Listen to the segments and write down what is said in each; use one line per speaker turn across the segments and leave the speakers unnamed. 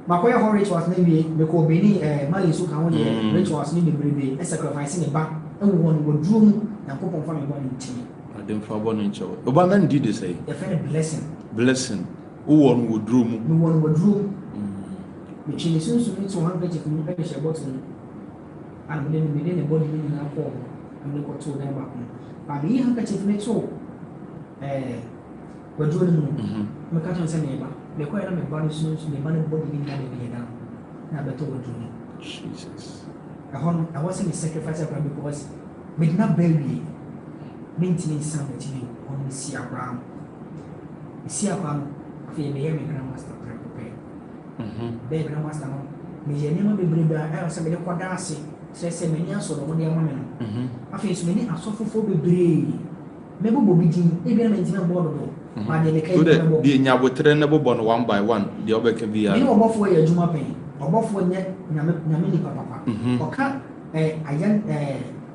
Makoya ho rituals na wie me ko beni mali so kan ho ye rituals ni bebrebe sacrifice ne ba e wo no woduro mu Yakobon fa me bo nti
Adem fa bo nti oba man did say
the friend
blessing wo no woduro mu
me wo no woduro me chini sunsu ni to 100 chief mu be she bottle and me ne body ni na ko am ko to na ba ko ba me han ka chief ne to woduro mu me ka tan se ne ba me ko era me ba ni sunsu me ba ne body ni na be na na be to woduro
Jesus
I wasn't a sacrifice because me did not bury maintenance sound that you on the sea around. The sea around, I feel me, grandmaster prepare. Be grandmaster, me, never be brave, I was a bit of quadracy, says many answer on the woman. I feel many are so for be brave. Maybe Bobby Jean, maybe I'm in a border.
The Yabutre born one by one, the other can be a
more for your Juma pain, or more for yet Namini Papa, or cat a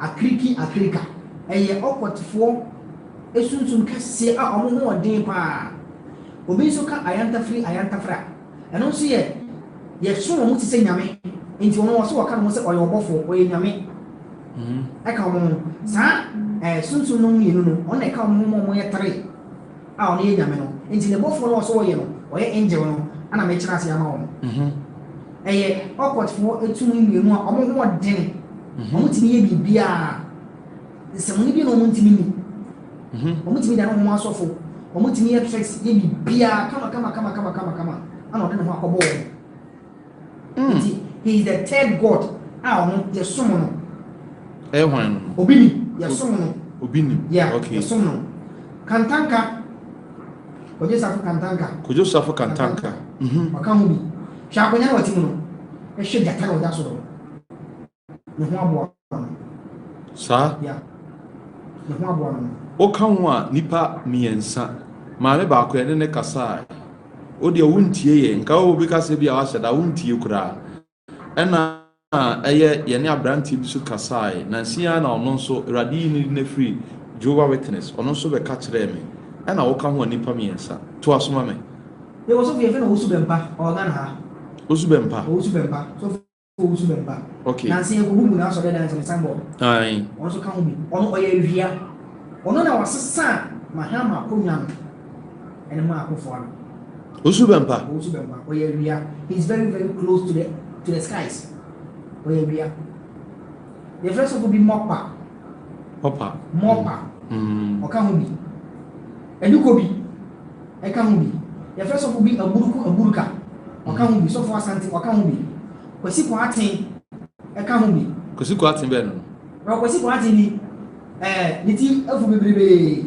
crika. A awkward for a soon can say, oh, more day pa. Obisoka ayanta free ayanta fra. And also, yes, soon to say Yame, into no so I can say or your buffalo or Yame. I come on, sir, soon no me, no, on a come more 3. I'll need Yameno, into the buffalo or so, or angel, and I make us Yamon. A awkward for a 2 million more dinner. Omuti bia semuni bi no omuti mi omuti da no mo asofo omuti mi tricks ye bia kama ana ode no akobo he is the third god no ye som no
hwan
obini ye som no
obini
yeah
okay
ye som no kantanka
kojo safo kantanka
aka hu bi hwa akonya wati mu no e hwe jata no da so do ne ho abo
sa
yeah ne ho abo no
o kan ho a nipa miensa maame ba ko ene ne kasa o de wuntie ye nka o bi kasa bi a wa seda wuntie kura ena eye ye ne abranti bi so kasa na sia na ono nso radi ni na free Jehovah Witness ono nso be ka kire me ena o kan ho nipa miensa to asoma me
ye wo so fi e fe na wo su bempa o ga na ha
o su bempa
so Osu bempa.
Okay.
Nansi e gugu na so de dance ne sambo.
Ai.
Ono so kan bi. Ono oye wia. Ono na wasesa mahama akonya no. Ene ma akofo ano.
Osu bempa.
Oye wia. He's very close to the skies. Oye wia. The first of will be Mopa. Okan bi. Eduko bi. E kan bi. The first of will be Aburuka. Okan bi so for Asante okan bi. Kwesi Kwatin eka ho bi
Kwesi Kwatin be no
Kwesi Kwatin ni niti afu bebrebe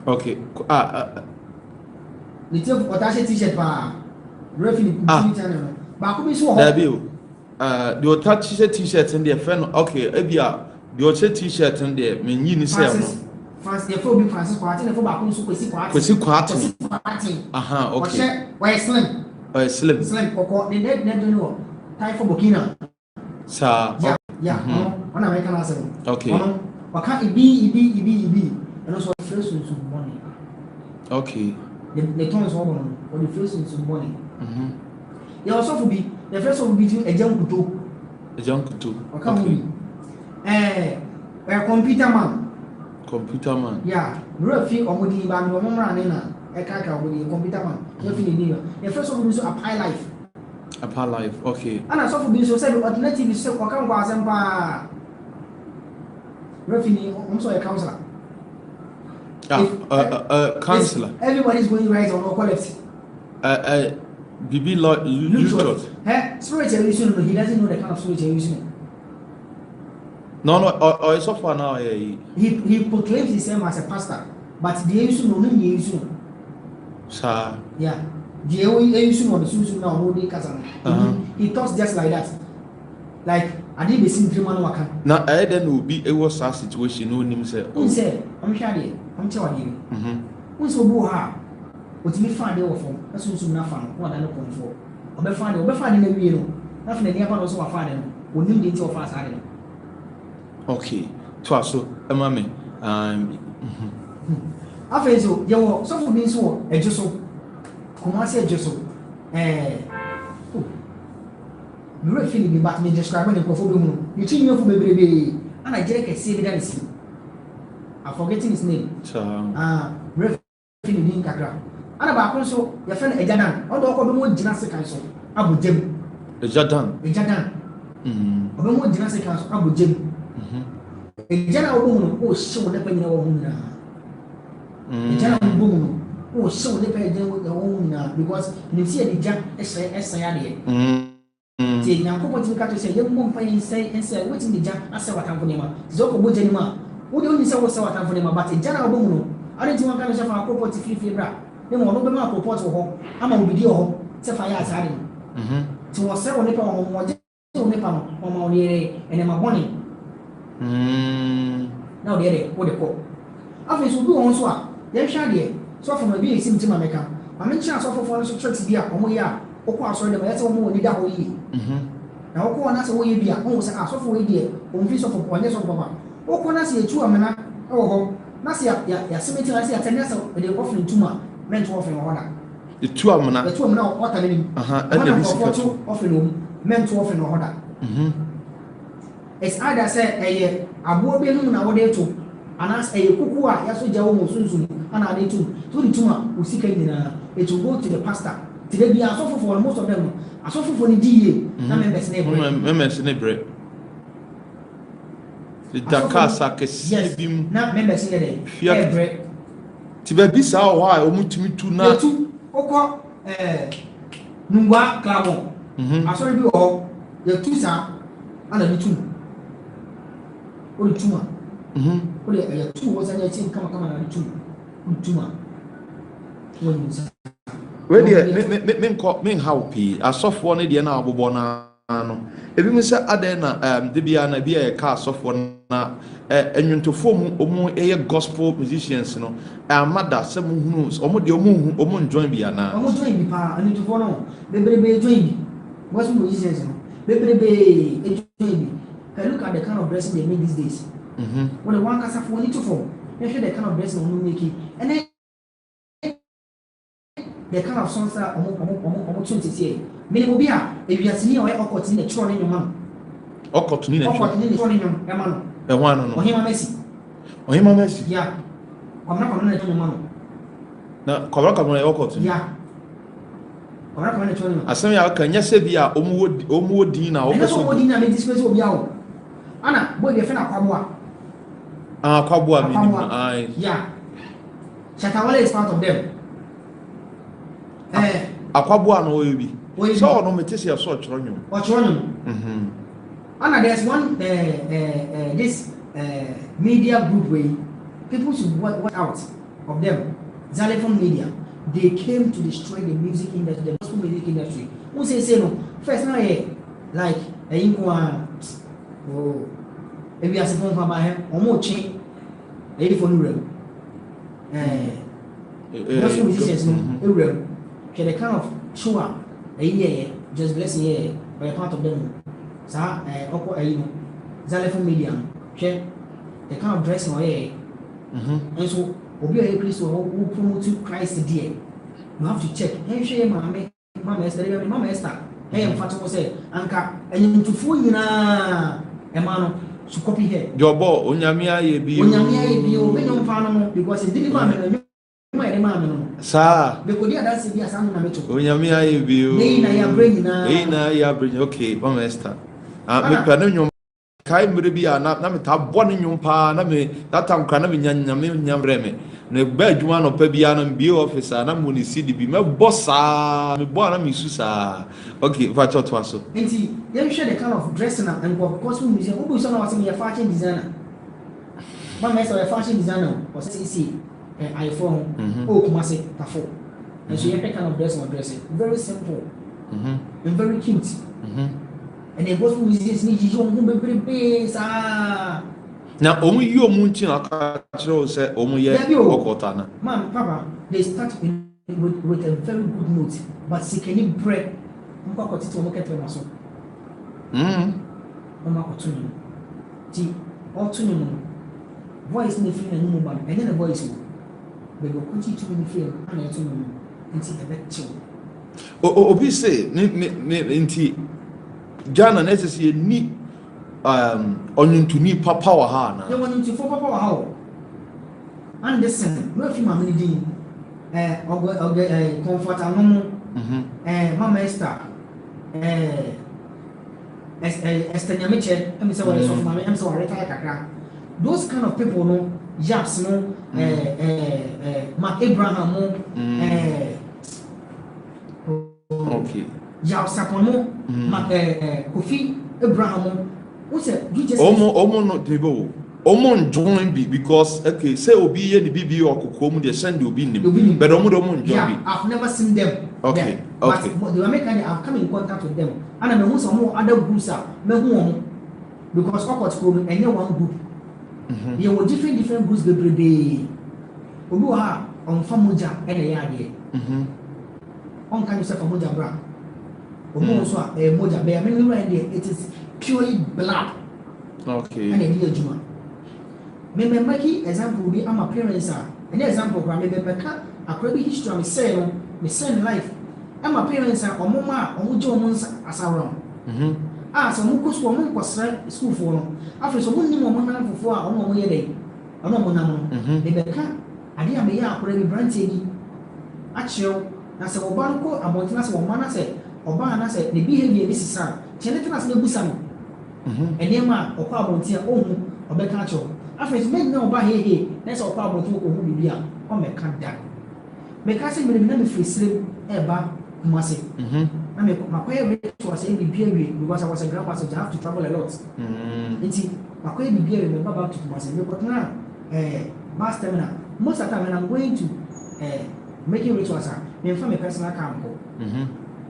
okay
niti afu otashe t-shirt pa refi ni channel ba ko bi so ho
da bi the otashe t-shirt in the friend okay ebia the otashe t-shirt in the menyi ni say no
Francis the for bi Francis Kwatin the for ba ko so Kwesi Kwatin
aha okay
why slim Slim koko the net no time for Burkina
sa
yeah on American accent
okay
waka ibi and also first some money
okay
the tone is all or the first some money there also for be the first one be to a jankuto okay computer man yeah refi omodi ba no mo mra ne na Ekaka with the computer man. The first one is Apply Life.
Okay.
And I saw for being so said alternative is so can go as a revenue also a counselor.
Counselor.
Everybody's going right on no quality.
Bibi Lutot.
Spiritual using he doesn't know the kind of spiritual using.
No, or so far now.
He proclaims himself as a pastor, but the issue no use.
Sir.
Yeah. The issue on the susu now no dey kasa. He talks just like that. Like I didn't be seeing 3 man waka.
Now I then will be a worse situation no nim say.
Who say I'm sure dey. I'm sure dey. Who so bo ha. What me find dey for. Na susu na fa no. What na no confo. Obe find na wie no. Na fa na dia fa no so wa find no. Onim dey ti of us ade no.
Okay. To aso emame.
Afei so ye wo so for being so ejeso Kumasi ejeso me feeling but me describe when ko fo be mu you think you fo bebrebe and I jere kese bi dan si I'm forgetting his name me feeling ni kakra ana ba ko so ya fe na ejadan o do ko be mo gina se kan so abogem ejadan obe mo gina se kan so abogem ejana wo mu no o hyew ne pa nyina wo hu na ejana wo mu no o hyew ne pa nyina wo hu na because ne si e ja esa ya de ti nyankopɔ ti ka to sɛ yɛ mmɔ mpa yɛn sɛ wetin de ja asɛ watamfo ne ma sɛ ɔkɔ bɔgya ne ma wode oni sɛ wo sɛ watamfo ne ma but gya na wɔbɔ mu no ade ti wanka no hyɛ fa akɔpɔ ti firifiri bra ne ma ɔno bɛma akɔpɔ wɔ hɔ ama obidi wɔ hɔ sɛ fa yɛ asade no ti wɔ sɛ wo nipa wɔ wɔgye wo nipa no wɔma wo yɛ ɛnɛma bɔne na ɔde yɛ wode kɔ afei so obi wɔ nso a yɛhwɛ adeɛ sɔfo no bi yɛ sim ti ma mɛka ma menkyerɛ asɔfofoɔ no so church bi a ɔmo yɛ a wokɔ asɔre dɛm ɛyɛ sɛ wɔn wɔ nida hɔ yie na wokɔ wɔn asɛ wɔyɛ bi a wɔn wɔ sɛ asɔfo yɛ deɛ wɔn fi sɔfo wɔnyɛ sɔfo papa wokɔ na sɛ yɛtu amena ɛwɔ hɔ na sɛ yɛasɛmɛti na sɛ yɛatɛne asɛ ɛde ɔfiri ntoma mɛnto ɔfiri wɔ hɔ da yɛtu amena ɔta ne nim ɛna bi sika to ɔfiri wɔ mu mɛnto ɔfiri wɔ hɔ da it's either sɛ ɛyɛ aboɔ bi enum na wɔde to anaasɛ ɛyɛ kuku a yɛaso gya wɔn wɔ sunsun ana ade to to de tum a osika nyinaa it will go to the pastor. Today be asɔfofoɔ most of them asɔfofoɔ ni di yie na members ne brɛ
dakasa kɛseɛ bi mu
na members ne dɛ brɛ
ti baabi saa wɔ hɔ a wɔn tumi tu na
tu okɔ nungua klabɔ asɔre bi wɔ hɔ yɛtu saa ana ne tu o de tu ma o de yɛtu wɔ sɛ yɛtu kama na ne tu ma wɔn mu sa.
We deɛ menhaw pii asɔfoɔ no deɛ na abobɔ no no ebi mu sɛ adɛn na de bia na bi a yɛka asɔfoɔ na nnwontofoɔ mu ɔmo ɛyɛ gospel musicians no amada sɛ muhunu ɔmo deɛ ɔmo njoin bi ana
ɔmo join bi paa nnwontofoɔ no bebrebe join bi gospel musicians no bebrebe join bi look at the kind of dressing they make these days when the one kasafoɔ ni to form hwɛ the kind of dressing ɔmo make and then the kind of songs that omo 20 here minimum bi a ewiasini a ɔyɛ ɔkɔtini na tro ne nyoma ɔkɔtini na tro ne nyoma ɛma no
ɛwa no ɔhema Messi
ya kwamna na tro nyoma no
na kwamna na ɔkɔtini
ya kwamna na tro nyoma
asɛm ya ka nyɛ sɛ bi a ɔmo wɔ din na ɔkɔ so
ɔmo din na me displace obi a wo ana boy be fe na kwaboa
kwaboa minimum ai
ya Shatawale is part of them.
Akwaboa no oyebi. So no metesi aso ochoro nyum.
Ochoro nyum. And there's one this media group way people should watch out of them. Xylophone Media. They came to destroy the music industry, the gospel music industry. Who say no? First now like inkwa oh ebi asefo fa ba he omo chi for no gospel musicians no real. The kind of show up a year, just blessing here by a part of them. Sa Xylophone Media, share the kind of dressing or and so Obi a priest who promote Christ dear. You have to check. Hey, share Mama Esther. Hey, I'm Fatima say, Anka, and you to fool you na Emano to copy here.
Jobo, Onyamia ye be
when you found because it didn't
Sir,
because that's the assignment I took.
Onyamia ye be na ya bring okay, Mama Esther. Me panu kai mrebi na me ta boni nwum pa na me that time kana me nyamre me na ba adwuma no pa bia na be officer na mo ni cd bi me bossa me bo na me susa okay va to aso
enti you share the kind of dressing and gospel music who so na was me fashion designer Mama Esther a fashion designer or CC iPhone o kuma se tafo and so you kind of dressing very simple and very cute and the gospel musicians need you be sa
na omu yi omu nti na ka kire say omu ye okota na
man papa they start with a very good note but sikeni bread mko akotiti omu ketre maso mama akotuni ti otuni no voice ni free na numu ba and then the voice wo be go kuti to ni free na etuni no nti ebe chill
obi say ni nti Ghana necessary ni onyuntuni papa wa ha na.
Ye onyuntu fo papa wa ha o. And listen, no fi ma me din comfort anomo Mama Esther Esther Nyamiche em say what is of mama em say what retire kakra. Those kind of people no Yaps no Mark Abraham no
okay.
Yaps Sapono Mark Kofi Abraham who say you just
Omo no debo Omo join be because okay say obi ye the bibi okuko mu dey send obi nim but omo join be.
I've never seen them.
Okay.
There. But the American I've come in contact with them and I know some other groups are because Occult Code and one group. There were different groups the day. Obi ha on Famuja and a yard. On can you say Famuja bra? Omo so a moja bear many right there. It is purely blood.
Okay.
And a dear Juma. Me make example be am parents are. An example gra me beka akwabi history am say no me send life. Am parents are omoma omujo omunsa asaron. So mo koso mo nkosra school for no. Afre so mo nim mo nan fofo a ono mo ye dey. Ono mo nam no. Me beka ade am ye akora bi branche ni. Achio na se oba nko abontina se oba na se oba na se ne behavior bi sisa. Chene tena se busa no. Enema okwa abontia ohu obeka achio. After men no ba he na so kwa abotu ko hu bibia o me ka da me ka se me na me free slave e ba kumase na me makoye we to say bibia we because I was a grandpa so I have to travel a lot nti makoye bibia we me ba back to kumase me ko na bus terminal most of the time when I'm going to making rituals me for my personal car ko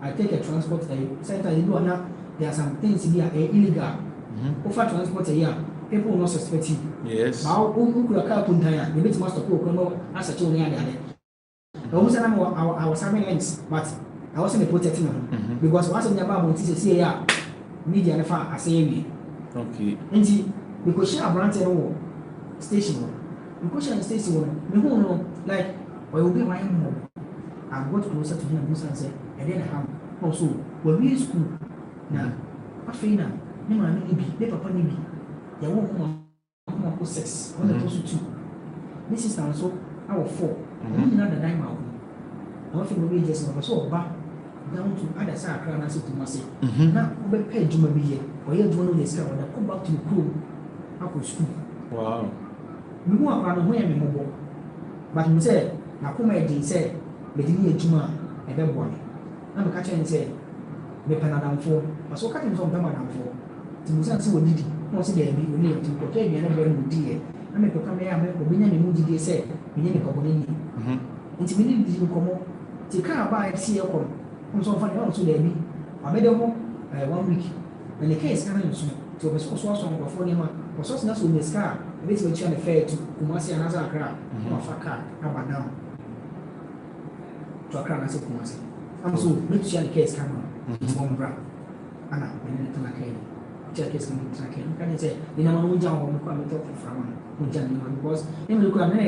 I take a transport center you know now there are some things here illegal offer transport here people will not suspect you.
Yes.
Now, who could a car put there? The bit must have put as a children. I was having links, but I wasn't protecting them because once in the Bible, teachers say, yeah, media and far, I say,
okay.
And because she have granted station, because she station, me who know, like, I will be my home. I got closer to him and said, and then I have also, when we school now, what for now? No, I need be, papa need be. There won't come 6, one of 2. This is now so our 4. I'm not the 9 mile. Nothing will be just so back down to other side, crown as to Massey. Now, we pay Juma be here, or you don't know this car when I come back to the crew. I could school.
Wow.
We won't run away and mobile. But you said, now come again, said, but you need Juma and that one. I'm a catcher and said, me Panadam 4, but so cutting from Panadam 4. To Musan so did it. Once again, we need to protect me and everyone dear. I make a come here, make a winner, and said, we need a company. It's me need to come. Take care by see your call. I'm so funny also there be. I made a home 1 week. And the case coming soon to a source of 4 months. For such as with the scar, a bit which I'm fair to Kumasi and Azar crowd, of a car, about down to a crown as a Kumasi. I'm so rich the case coming. It's one brown. Anna, when you to my cane. Check his coming. Can you say, you know, we jump on the quality from because you look at me,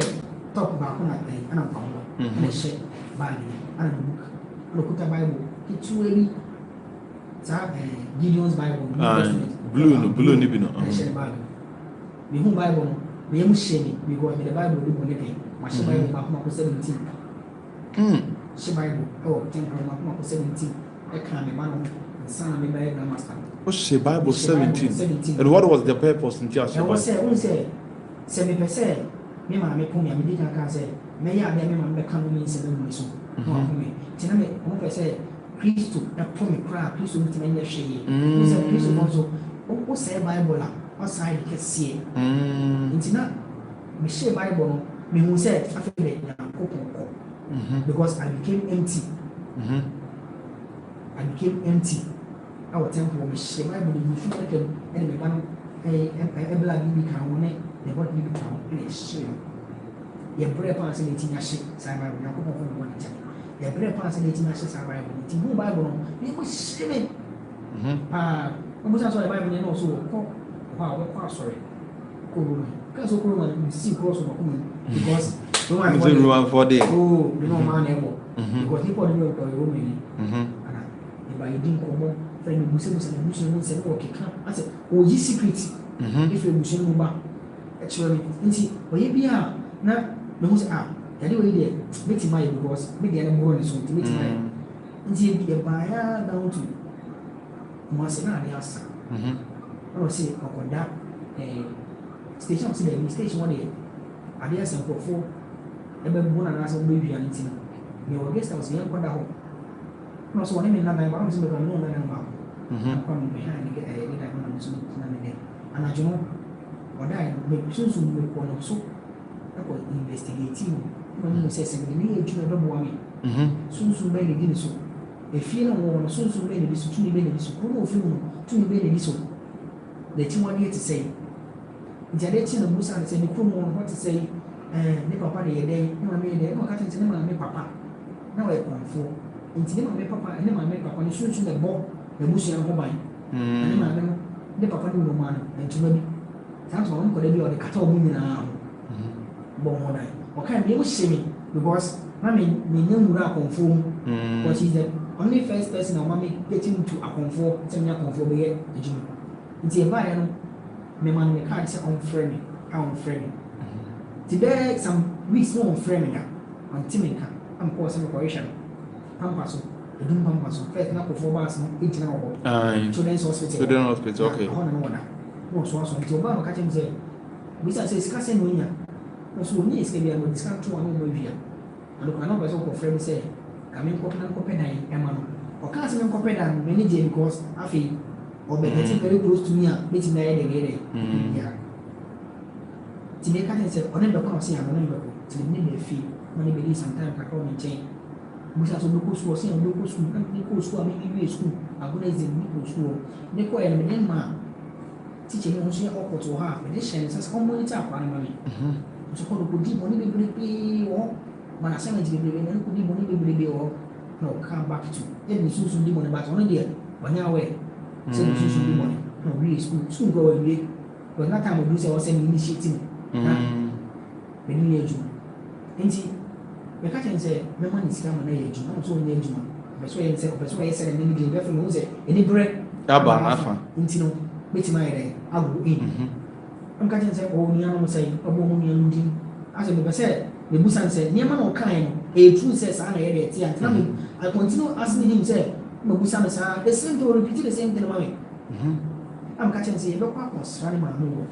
talk about one day, and I'm found and a shake by and a book. Look at the Bible. It's really Gideon's Bible.
Blue, Nibino.
Bible. The whole Bible, we must shame it because the Bible will be anything. My Bible, Mark 17. She Bible, 10 Mark 17. I can't remember. Son of my master. What's the Bible 17?
And what was the purpose in Joshua?
I was say, semi per se, me, my pony, I didn't say, may I be a become me 7 years old. No, me. Tiname, I say, Christ to a pomy crab, Christ to make a shade. Christ also, what say Bible outside the sea. It's not me share Bible, me who said, I feel because I became empty. I became empty. Our temple was shame. I believe you feel like a black baby can the what you become in a shame. Your bread pass in 18 years, Simon, you come over one time. Your bread pass in 18 years, Simon, you move Bible, you was shame. Almost as well, the Bible, and also, wow, sorry. Because of Roman, see, cross of because Roman for day. Oh, you know, man, because people don't know Roman. by doing common friend of Muslims and Muslims and okay, I said, oh, ye secret if you're Muslim, actually, or ye be now, no, anyway, meeting my because maybe I'm going to meet my be a buyer down to Masina, the answer. I will say, or that station, station 1 day. I dare some for everyone and ask baby and it's your guest house young for the home. No, so one in another bounds because no man about. I'm coming behind and get a little on this day. And I know what I make soon make one of so. I was investigating. When you say something, you need to know me. Soon made it so. If you don't want soon made this 2 minutes, who of you 2 minutes so. The 2 1 year to say. Jadating the Musa and say, the crew what to say. Ne papa de yede ne ma me de no ka tente ne ma me papa na we konfo nti ne ma me papa ne ma me papa ne sunsun de bo de busu ho ban ne ma me no ne papa ne no ma no nti ma bi sanso on ko de bi o de kata o mu nyina bo mo dai o kan me o shemi because na me nyamura konfo what is the only first person I want me getting to a konfo tell me a konfo be ye ejimi nti e ba ya no me man me card say on frame today some weeks no on framing on Timika. I'm causing a correction. Pampaso, the Doom Pampaso, first now for bars, no 18 hours. Children's hospital,
okay.
No, so until Obama catching say, we say discussing when you also need to be able to discuss 2 1 year. And look, another person for frame say, coming Copenhagen, Emma, or canceling Copenhagen, many Jane because I feel or getting very close to me, meeting the idea. To make a say, on the course, I remember to the name fee, money believe sometimes I call me chain. We have to look school, say, local school, Nico school, maybe school, I go to Nico school, Nico and Denmark. Teaching on share or to half, and this chance has come monitor upon money. So, could deep money be or when I send it to the baby, and could deep money be or no, come back to. Then we soon be money, but only there, 1 hour away. So, we soon be money. No, really school, soon go away. But that time we do say, I was sending initiative. Many years. Indeed, the captain said, "My money is coming age, not so near you." Persuade said, persuade said, and then the referee was any bread.
Abba,
Intino, meet my day. I'll go in. I'm catching say, oh, Niam say, a woman looking. As I said, the Busan said, Niaman or kind, a true says, I had it. I continue asking him, say, no Busan, sir, the same to repeat the same thing, mommy. I'm catching say, look up was running my move.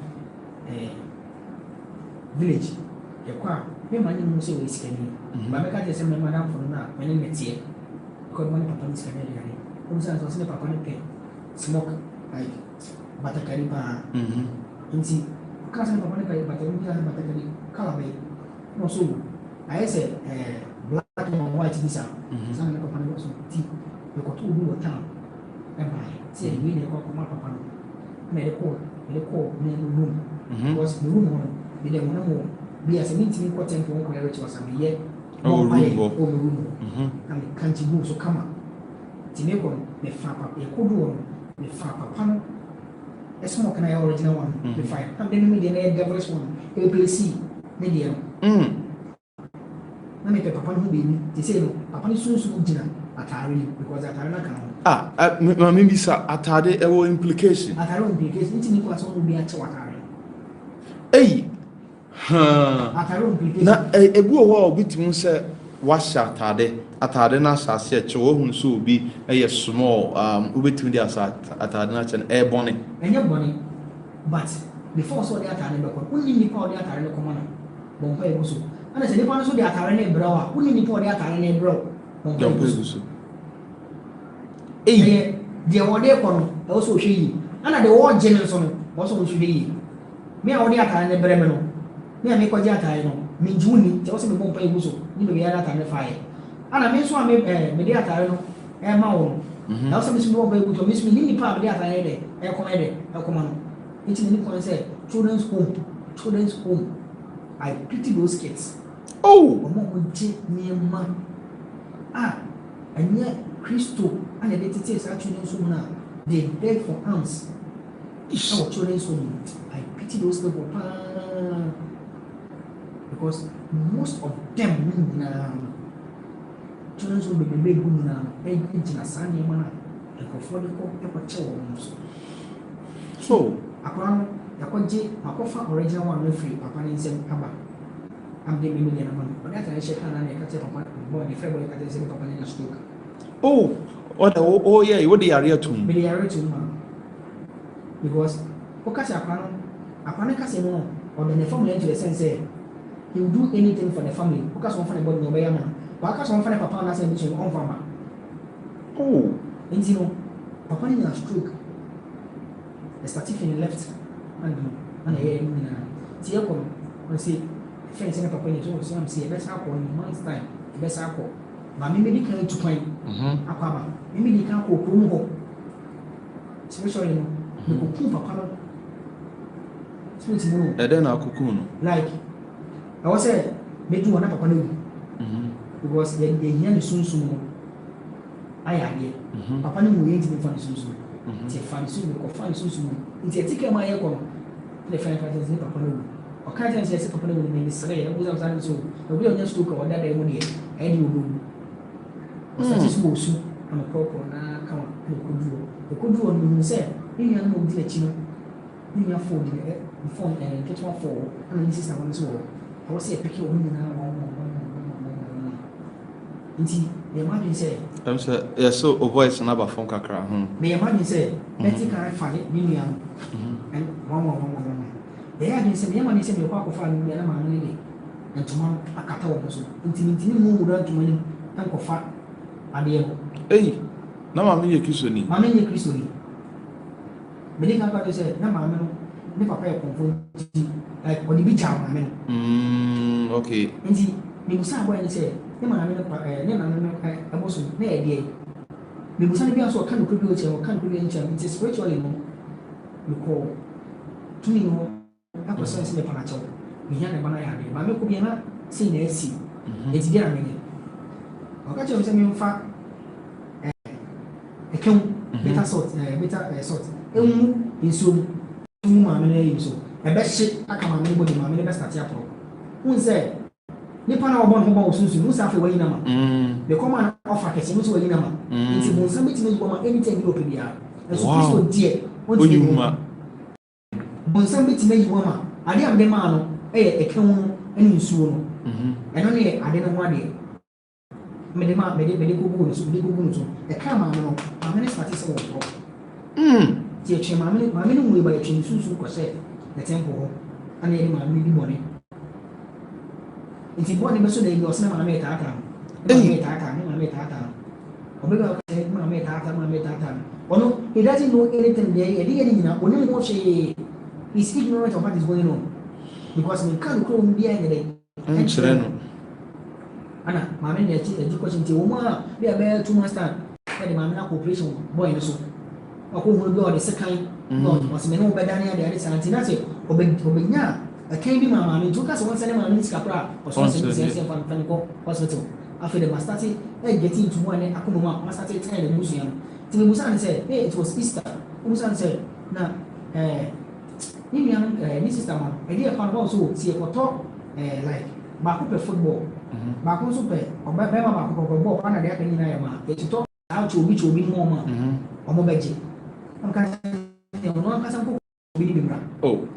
Village, the car, me money no say we scanning. But I can't say my madam for now, my name is here. Because money papa is Canadian. Umsan was the papa pay. Smoke like Batakari bar. Inti, can't papa pay, but I don't have Batakari color. No, so I said, black and white this out. Some papa was tea. You got 2 do a town. And by say, we never come up upon medical, room. Was the room on. Be there one more. Be as a meeting in quarter for one which was a year. Oh, room. And can't you move so come up? Tinekon, the Fapa, a good one, the Fapa panel. A small can I original one, the fire. And then median air devilish one, APC, medium. Let me pay Papa who be, they say, no, Papa is soon dinner at Harry because at Harry.
Maybe, sir, at Hardy, a implication.
At our own implication, it's Nicholas will be at Harry.
Hey!
Na
ebu owo obi tim se washa atade na asase che wo hu so obi eye small obetim di atade na che e bone
enye bone but before so di atade be ko unni ni pa di atade ko mana bon pa eguso ana se ni pa so di atade na ebrawa unni ni pa di atade na ebrawa bon pa eguso de wode ko no e so hwe yi ana de wo gene so no wo so hwe yi me a wode atade na ebreme no me a me ko di atade no me juni te wo se me bon pa eguso ni be ya atade fire ana me so a me di atade no e ma wo na so me so bon pa eguso me so ni pa di atade de e ko ma no it's in the say children's home. I pity those kids.
Oh,
and yet Christo and the deities are children's home now. They beg for alms. Our children's home. I pity those people because most of them children's home be good now. nkɔfoɔ de kɔkyɛ wɔn so
so
akora no yɛkɔgye akɔfa original one no firi papa ne nsɛm aba amde me million ama no ɔde atare hyɛ kana na ɛka kyɛ papa bɔ de fɛ bɔ ɛka kyɛ sɛ papa ne na stroke
yeah what the area to
me the area to ma because okasi akora no kase no ɔde ne family into the sense say he will do anything for the family okasi wɔn fa ne bɔ no ɔbɛyɛ ma but akasi wɔn fa ne papa na sɛ bi so ɔnfa ma nti no papa ne na stroke the starting from the left hand and the air ti yɛ kɔ no ɔn sɛ fɛn sɛ ne papa ne so am sɛ yɛbɛsa akɔ in months time yɛbɛsa akɔ maame mi di kan tu kwan akɔ aba mi di kan akɔ kurom hɔ spiritually no me ko ku papa no spirit mu no
ɛdɛn na akoko no
like ɛwɔ sɛ medu wɔn na papa no wu because yɛ hia ne sunsun no ayɛ adeɛ papa no mu yɛ ntumi fa ne sunsun nti ɛfa ne sunsun kɔ fa ne sunsun mu nti ɛti kɛm ayɛ kɔ no ne fɛn fa kyɛn sɛ papa no wu ɔka kyɛn sɛ papa no wu ne sere yɛ ɛbusa sa ne so obi a ɔnyɛ stroke a ɔda da mu deɛ ɛyɛ de obo mu ɔsɛ so wɔ su ama kɔkɔ na kama na ɛkɔduru no mu sɛ ne nua no ɔdi n'akyi no ne nua fo di fon ketewa fo ɛna ne sista wɔn nso wɔ ɔwɔ sɛ ɛpeke wɔn nyinaa wɔn nti yɛ ma dwen sɛ
ɛm sɛ yɛsɛ o voice na ba fon kakra ho
na yɛ ma dwen sɛ ɛti kan fa ne nua no ɛn wɔn yɛ adwen sɛ yɛ ma dwen sɛ yɛ kɔ akɔfa ne nua na maame ne de ntoma akata wɔn so ntini mu wura ntoma ne nkɔfa adeɛ no
na maame yɛ kristoni
mede ka kɔtɔ sɛ na maame no ne papa yɛ kɔnfɔ nti like ɔde bi gya maame
no okay
nti mebusa abɔɛ ne sɛ ne maame no ne maame no ɛbɔ so na yɛ deɛ mebusa no bi nso ɔka no kuro bi nkyɛn nti spiritually no mekɔ tumi no akɔ sɛ sɛ mepa nakyɛw mehia ne ba no yɛ adeɛ maame kɔ bia na sei na asi ɛti deɛ na menyɛ ɔka kyerɛ me sɛ memfa ɛkɛm bitter salt ɛmu nsuo mu maame no ayi so ɛbɛhye aka maame no bɔdi maame no bɛstate aporɔ wohu sɛ nipa na ɔbɔ ne ho ba wɔ sunsun wohu sɛ afei wayi nama bɛkɔma na ɔfa kɛse wohu sɛ wayi nama nti bonsam bɛtumi ayi wɔma anytime bi ɔpɛ biara ɛso kristo deɛ ɔntumi bonsam bɛtumi ayi wɔma adeɛ a mede maa no ɛyɛ ɛkɛm no ɛne nsuo no ɛno ne yɛ ade no ho adeɛ mede kɔgu no so ɛka maame no starte sɛ wɔporɔ nti ɛtwe maame no mu yɛba yɛtwe ne sunsun kɔ sɛ ne temple hɔ ana yɛde maame no bi bɔne nti bɔne bɛso da bi ɔsɛ na maame ɛtaata no ɔbɛba ɔsɛ maame ɛtaata no ɔno he doesn't know anything deɛ yɛde yɛde nyina ɔne mu hwee is ignorant of what is going on because menka no kurom biara nyɛ dɛ
nkyerɛ no
ana maame ne ɛgye kɔkye nti wɔn a bi a bɛyɛ 2 months time ɛde maame na cooperation boy no so ɔkɔhunu bi a ɔde sekan ɔsɛ mene wobɛda ne ade saa nti na sɛ ɔbɛnya ɛkan bi ma maame nti woka sɛ wɔnsɛ ne maame no sika kora a ɔsɔsɛ mfa ne kɔ hospital afei de mastate get into mu a ne akoma mu a mastate tɛn ne musua no nti mebusa ne sɛ it was Easter mebusa ne sɛ na ne nua no ne sister ma ɛde ɛfa no bɔ so tie kɔtɔ like baako pɛ football baako nso pɛ bɛrima baako pɛ bɔɔl ana de aka nyinaa yɛ ma ɛtotɔ saa kyɛ obi mu ɔmo a ɔmo bɛgye ɔno ankasa nkɔ obi ne bi mmra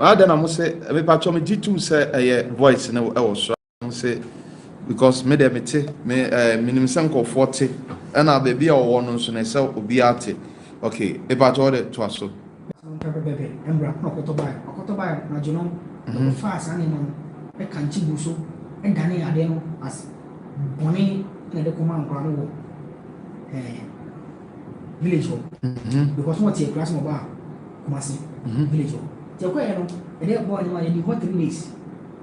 ada na mo sɛ mepatɔ me gye tum sɛ ɛyɛ voice no ɛwɔ so mo sɛ because me deɛ mete menim sɛ nkɔfoɔ te ɛna baabi a ɔwɔ no nso na ɛsɛ obiara te okay mepatɔ wɔde toa so
mbra na ɔkɔtɔ bae na gye no ɔfa saa nneɛma no ɛka nkyi gu so ɛdane adeɛ no as bɔne na ɛde kɔma nkora no wɔ village hɔ because wɔn te akura sɛ ɔba a Kumasi village hɔ te akɔyɛ no ɛde bɔɔ ne ma yɛdi hɔ 3 days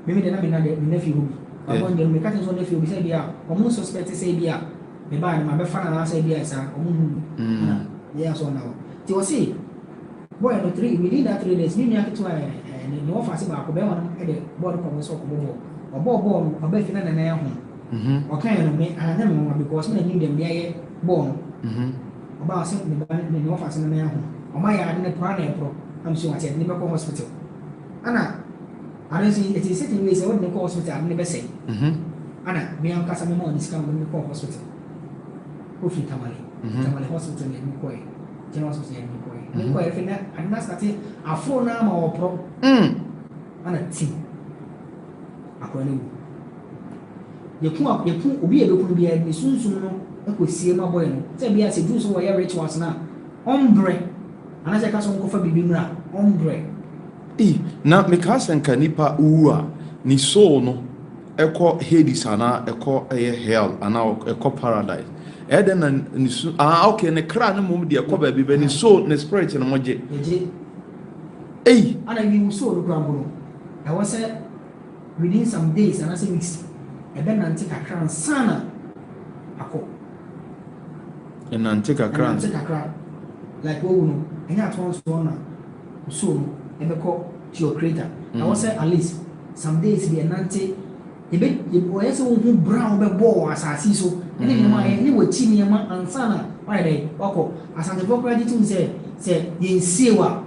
mimi de na mi na de mi nephew hɔ bi abɔ ndɛ mi ka kyerɛ sɛ nephew bi sɛ bi a ɔmo suspect sɛ bi a me ba ne ma bɛfa na sɛ bi a saa ɔmo hu na yɛ asɔ na hɔ te wɔsi bɔɔ no 3 within that 3 days mi nua ketewa ne wɔfa ase baako bɛrima no ɛde bɔɔl no kɔ wɔn sɛ ɔkɔ bɔɔl bɔɔl no ɔbɛ fi na nana yɛ ho ɔkan no me ananya me mama because me na nim dem deɛ bɔɔl no ɔba ɔsɛ ne ba ne wɔfa ase nana yɛ ho ɔma yɛ ade ne pora na ɛporɔ am so ate ne bɛkɔ hospital ana ade nso it is certain ways wɔde ne kɔ hospital ade ne bɛsɛ ana me ankasa me ma ɔne sika mo ne kɔ hospital ofi tamale hospital ne kɔ general society ni ko e fi na adina start afro na ma wo pro ana ti akwa ni yeku obi e beku bi e ni sunsun no ekosie ma boy no se bia se du so wo ye rituals na ombre ana se ka so nko fa bibi mra ombre
na meka senka nipa uwa ni soul no eko Hades ana eko hell ana eko paradise eden na ni okay ne kra no mum de eko ba bi be ni soul ne spirit no moje
ana wi soul kra mbo I was within some days and I say weeks ebe na ntika kra sana ako
na ntika kra
like what we know enya atwon so na soul ebe ko to your creator I was at least some days be nante ebe oyese wo hu brown be bo asasi so ene nyama ni wati nyama ansana why dey wako asante for credit to say yensewa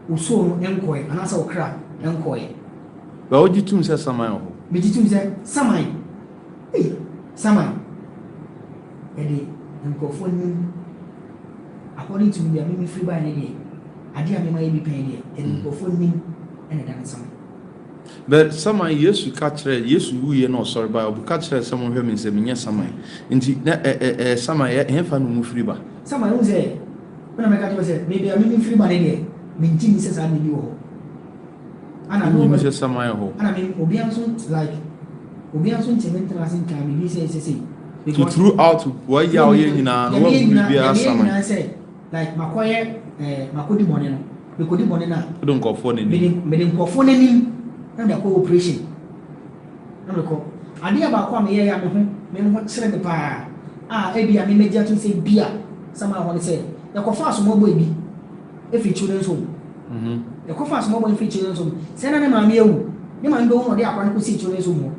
uso no enkoy anasa okra enkoy
ba oji tum say saman ho
me tum say saman saman ede nkofo ni according to me me free by ne ade a me may be paying ede nkofo ni ene dan saman
but saman Yesu ka kire Yesu wuye no sorry ba obu ka kire saman hwe me say me nya saman nti na saman he fa no mu free ba
saman wo say na me ka to say maybe a me free ba ne de me ntimi say sa ne bi wo ana no
me say saman ho
ana me obi anso like obi anso ntementra sin ka me bi say
to throughout why ya o ye nyina no wa bi a saman
like makoye makodi bone no me kodi bone na
do nkofo ne ni
me de nkofo ne ni na da ko operation na me ko ade aba ko me ye ya me ho sere me pa e bia me media to say bia sama ho ne say e ko fa so mo boy bi e fi children's home e ko fa so mo boy fi children's home say na ne ma me ewu ne ma ndo ho de akwa ne ko si children's home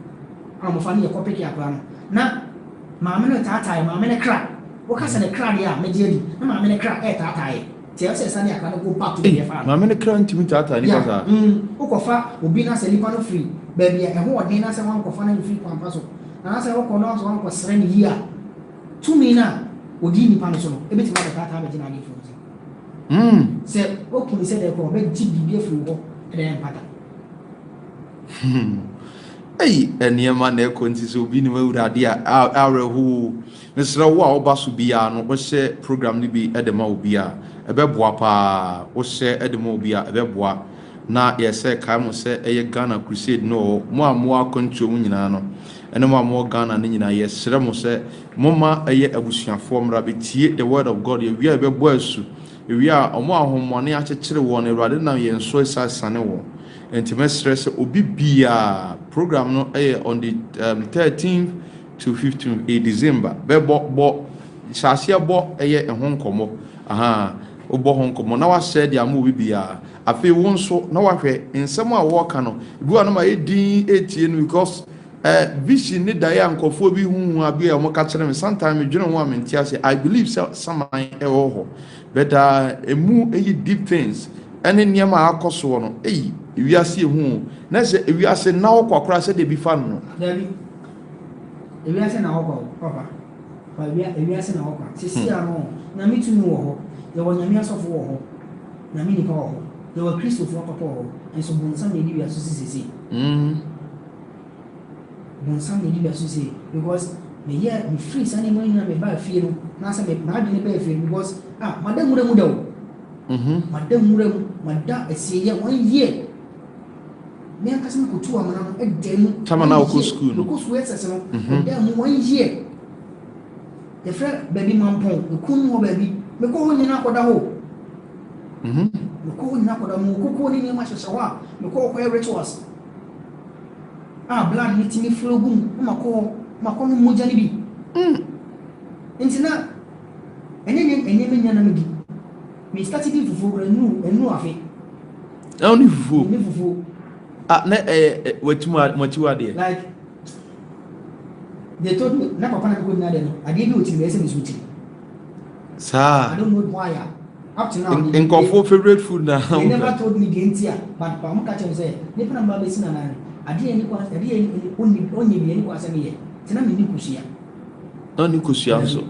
a mo fa ne e ko pick akwa no na ma me no tata ma me ne kra wo ka se ne kra dia me je di na ma me ne kra tata ti ase sani akwa no go back to the farm
ma me ne kra ntimi tata ni kasa
wo ko fa obi na se lipa no free ba bia e ho odin na se wan ko fa na free kwampa so na se wo ko no so wan ko sere ni yia tumi na odi ni pa no so no e beti ma tata ba jina ni fu se o ku ni se de ko be ji bibie fu wo e de empata
eniema na ekonti so obi ni wawurade a arehu mesra wo a oba so bia no wo hye program ni bi edema obi a ebeboa pa wo hye edema obi a ebeboa na yese kai mo se eye Ghana crusade no mo amoa control mu nyina no ene mo amoa Ghana ne nyina yesre mo se moma eye abusuafo mra betie the word of God ye wi ebebo asu wi a omo ahomone akekere wo na Awurade na yenso esasane wo enti stress obi bia program no on the 13th to 15th December bo shasia bo ehonkomo obo honkomo na wa share dia mo bia afi won so na wa hwe nsem a wo ka no bi wa no ma edin etie no because vision ni daya nkofo bi hu abi a mo ka kire me sometime dwene ho amenti ase I believe some ho but emu deep things ene niam akoso no ewiase ehu na se ewiase na okwa se de bi fa no
dabi ewiase na okwa papa pa ewiase na okwa sisi ano na mitumi wo ho ye wonyame asofo wo ho na mi ni pa wo ho ye wa Christopher papa wo enso bonsam na di wiase sisi bonsam na di wiase sisi because me ye me free sane mo ina me ba fie no na se me na adi ne ba fie because madam mu da wo madam mu mada esie ye 1 year me akasa ko tu amana no edem
tama na ko school
no ko school esese no edem 1 year the friend baby mampon ko mu baby me ko ho nyina koda ho me ko ho nyina koda mu ko ni ma hyehywa me ko rituals blood ni timi flogum mako no moja ni bi entina enye me nyana me di me start di fufu enu afi
ni fufu
ni fufu
na watiwa de
like they told me na papa na ko na de no ade bi otiri be se me suti
sa
I don't know why up to now
in confo favorite food na
they never told me the entia but pa mo ka tell say ne pana ba be sina na ade ni kwa ade ni onye bi ni kwa se me ye tina me ni kusia
no ni kusia so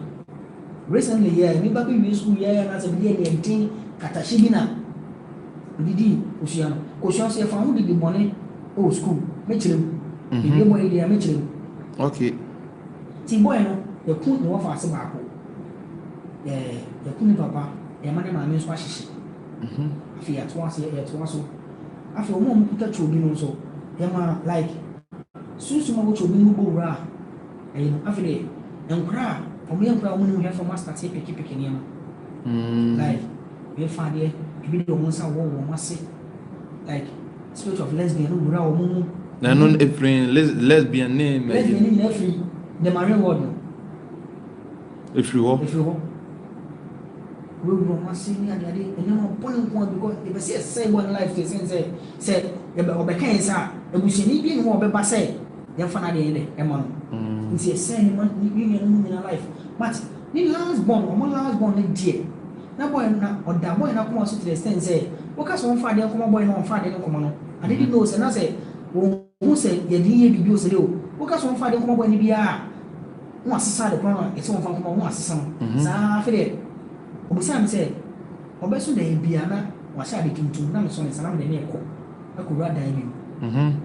recently yeah me back in school yeah na say be dey entin katashi bi na didi osua no osua say fa hu didi money o school me chirem e boy dey me chirem
okay
ti boy no ye ku no fa ase baako ye ku ni papa ye ma ne ma me so ahyehyɛ afi ya to aso afi omo mo kuta chobi no so ye ma like susu ma wo chobi no bo wura ayi afi de enkra omo ye nkra omo ni hefa master te peki ne ma like we fa de bi de omo sa wo mo ase like spirit of lesbian no wura omo
na no efrin lesbian name
na free the marine world no
efri wo
we will must see and no point because if I say one life to say obeka nsa ebusheni bi no obeba say dem fa na de ene e mo no nti say man ni no life but ni last born ne die na boy na oda boy na come so to the extent say woka so fa de come boy na fa de come no I didn't know say na say who say ye di ye bibi o say o woka so fa de come boy ni bia who asesa de kono e so fa come who asesa no sa fa de obusan say obeso da bia na wa sha de tuntum na me so ne salam de ne ekọ akura dan bi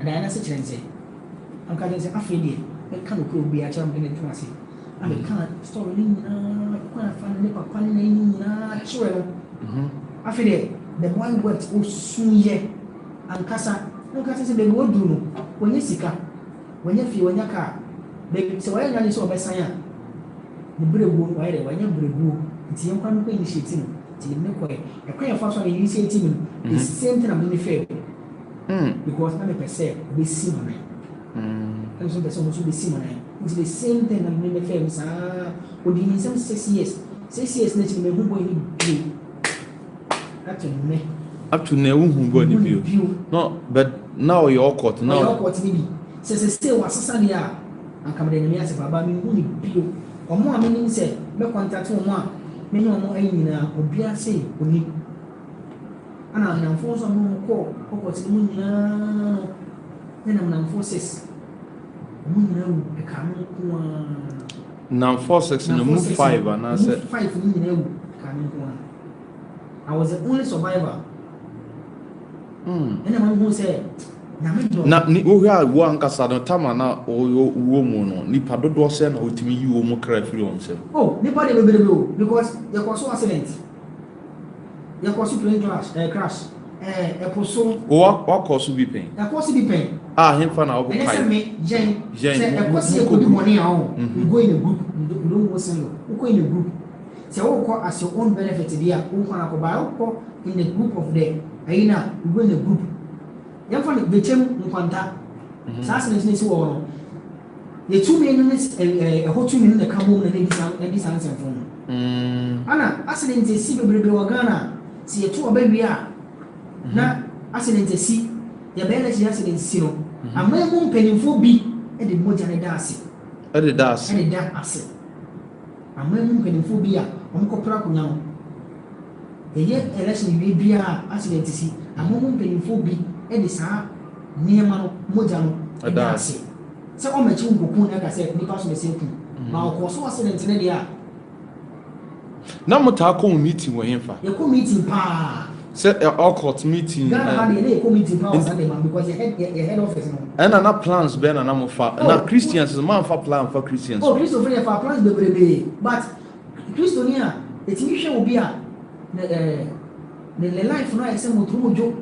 dan na se kire nse am ka je say afede e ka no ko bia cha me ne tuma se am ka story ni na ko na fa ne papa ni na chire no afede the boy worked o sunye ankasa se be go duru no wonye sika wonye fi wonye ka be se waya nyane so obesan ya ne brewu wa ere wonye brewu nti yɛn kwan ko initiative nti ne kɔ e kwan yɛ fa so na initiative the same thing am in fair because na me pese be see mo na so pese mo so be see mo na nti the same thing am in fair sa o di ni some 6 years na ti me hu boy ni bi
up to now hu boy ni bi no but now your court now
your court ni bi se wa sasa dia anka me de me ase baba mi hu ni bi o mo a me ni se me contact mo a me no mo ayi na obia sei oni ana na mfo so mo ko ti mo nyina na mfo 6 mo nyina u e ka mo ko
na mfo 6 na mo 5 ana se
5 ni nyina u ka mo ko I was the only survivor ena mo say
na ni wo hwa wo ankasa no tama na wo mu no nipa dodo se na otimi yi wo mu kra firi on se
nipa de bebere o because there was so accident there was plane crash eposo
wa koso bi pen hemfa na wo kai
ene se me jen eposo e ko di money ahun we go in a group we don't go single we go in a group se wo ko as your own benefit dia wo ko na ko ba wo in the group of them ayina we go in a group yẹn fọ ne bechem nkwanta saa sinɛ sinɛ si wɔ no yɛ tumi no ne ɛhɔ tumi no na ka bom na ne saa nsɛmfo no ana accident si bebrebe wɔ Ghana si yɛto ɔbɛ wie a na accident si yɛbɛyɛ na kyerɛ accident si no ama mu mpanimfoɔ bi de mogya ne da ase ama mu mpanimfoɔ bi a wɔn kɔpra akonnwa no ɛyɛ election wie bi a accident si ama mu mpanimfoɔ bi de saa nneɛma no mogya no da ase sɛ ɔmakyi nkokun na ka sɛ nipa so bɛsɛ ku ma ɔkɔ so accident ne deɛ a
na motaa kɔ meeting wɔ hemfa
yɛkɔ meeting paa
sɛ ɔkɔt meeting
Ghana ha deɛ yɛkɔ meeting paa Sunday man because yɛ head office no
ɛna na plans bɛɛ na mofa na Christians man fa plan fa Christians
Christo fɛ yɛfa plans bebrebe but Christo ni a ɛtumi hwɛ obi a ne life no ayɛ sɛ motoro modwo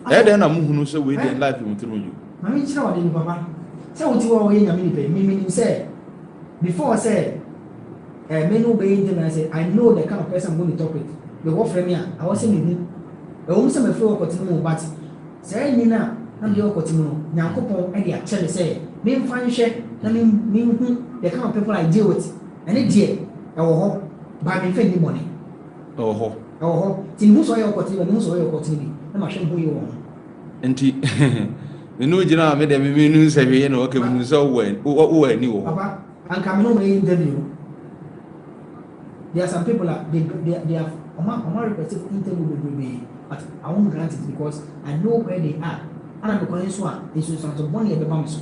ɛdɛ na muhunu sɛ we dey life mu turu ju
mami kyerɛ wade ni papa sɛ wo ti wo ye nyame ni pe mi nim sɛ before sɛ me no be in na say I know the kind of person I'm going to talk with the what friend me I was saying me hu e sɛ me frɛ wo kɔtene mu but sɛ ni na de wo kɔtene no nyankopɔn e de akyɛ me sɛ me mfa nhwɛ na me hu the kind of people I deal with ɛne deɛ ɛwɔ hɔ ba me mfa ni bɔne ɛwɔ hɔ tin hu so yɛ kɔtene ba hu so yɛ kɔtene bi na ma hwɛ ho yɛ wɔ
nti no gyina me de me nu sɛ hwɛ na wɔka mu sɛ wo ani wɔ
papa anka me no me interview there are some people that they have requested interview with me but I won't grant it because I know where they are and I'm going so is so money be bam so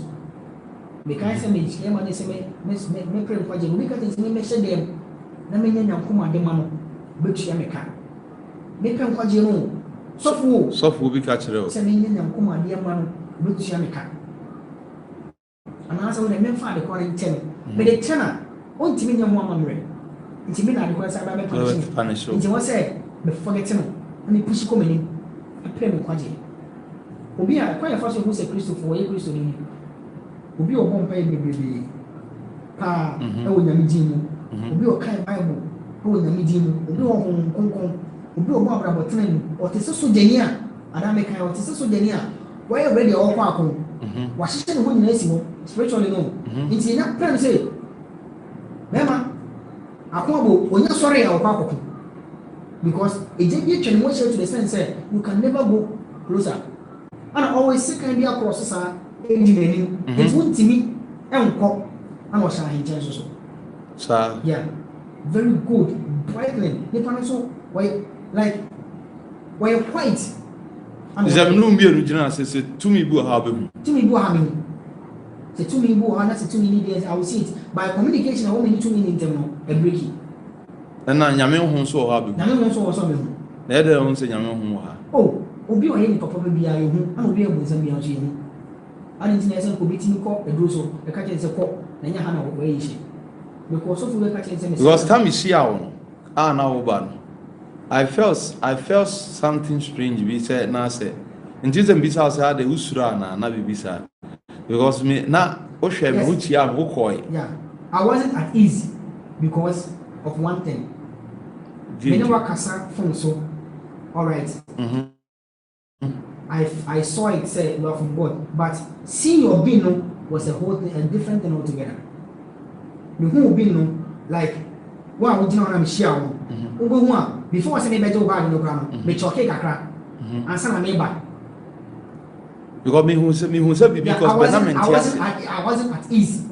because say me share money say me pray for you we can say me share them na menya nyankoma de ma no betua meka mepɛ nkwagye no sɔfo
bi ka kyerɛ o
sɛ menya nyankoma de ma no betua meka anaasɛ wo de memfa ade kɔ ne nkyɛn mede kyɛ na ɔntimi nya ho amammerɛ nti me na ade kɔ sɛ ba bɛpanish nti wɔ sɛ mefɔgete no na mepusi kɔ m'anim apɛ me nkwagye obi a kwan yɛfa so hu sɛ kristofo wɔyɛ kristo ni obi a ɔbɔ mpaeɛ bebree paa ɛwɔ nyame din mu obi a ɔkae bible ɛwɔ nyame din mu obi a ɔhonhom kronkron obi a ɔbɔ abrabɔtena mu ɔte sɛ sogyani a adaa mekae ɔte sɛ sogyani a wɔyɛ ready a ɔkɔ ako wahyehyɛ ne ho nyinaa si hɔ spiritually no nti na pɛm sɛ bɛma ako abo ɔnya sɔre a ɔkɔ akɔko because ɛgya bi atwa ne ho ahyia to the sense sɛ you can never go closer ana always second bi akɔ so saa ɛdi n'anim nti wontimi ɛnkɔ ana ɔhyɛ ahenkyɛn so
saa
yeah very good brightling nipa no so wɔyɛ like wɔyɛ white
examinu mmienu gyina sɛ tumi bi wɔ ha bɛmu
tumi bi wɔ ha bɛmu sɛ tumi bi wɔ ha na sɛ tumi ni deɛ I will see it by communication a wɔn ni tumi ni ntɛm no ɛbreki
ɛna nyame ho nso wɔ ha bɛmu
nyame ho nso wɔ so bɛmu
na ɛdɛ ho sɛ nyame ho wɔ ha
oh obi a ɔyɛ nipa papa bi a yɛ hu ana obi a ɛbɔ nsɛm bi a nso yɛ hu adi nti na ɛsɛ obi timi kɔ ɛduro so ɛka kyerɛ sɛ kɔ na nya ha na wɔyɛ yi hyɛ because sɔfo bɛka kyerɛ sɛ
because time is here no a na wo ba no I felt something strange bi sɛ na sɛ nti sɛ mbisa sɛ ade usura na bibi sa because me na o hwɛ me utia me kɔɛ
yeah I wasn't at ease because of one thing me ne wakasa phone so all right I saw it say you are from God but seeing your being no was a whole thing, a different thing altogether me who being no like wa wo gyina na me share wo wo hu a before say me beje wo bag no kra no me choke kakra ansa na me ba
because me who say because
I wasn't at ease